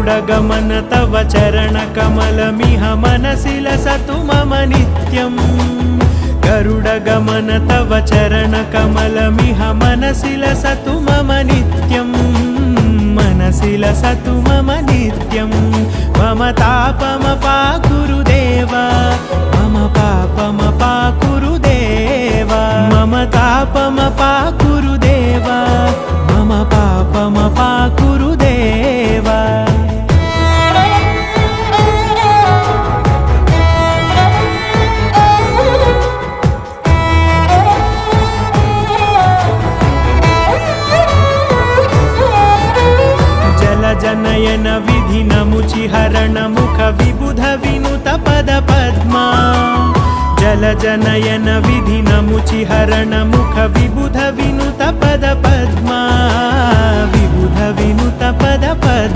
गरुडगमन तव चरणकमलमिह मनसि लसतु मम नित्यम् गरुडगमन तव चरणकमलमिह मनसि लसतु मम नित्यम् मनसि लसतु मम नित्यं मम तापमपाकुरुदेव मम पापमपाकुरुदेव मम तापमपाकुरुदेव मम पापमपाकुरुदेव जनयन विधि नमुचिहरण मुख विबुध विनुत पद पद्मा जल जनयन विधि नमुचिहरण मुख विबुध विनुत पद पद्मा विबुध विनुत पद पद्मा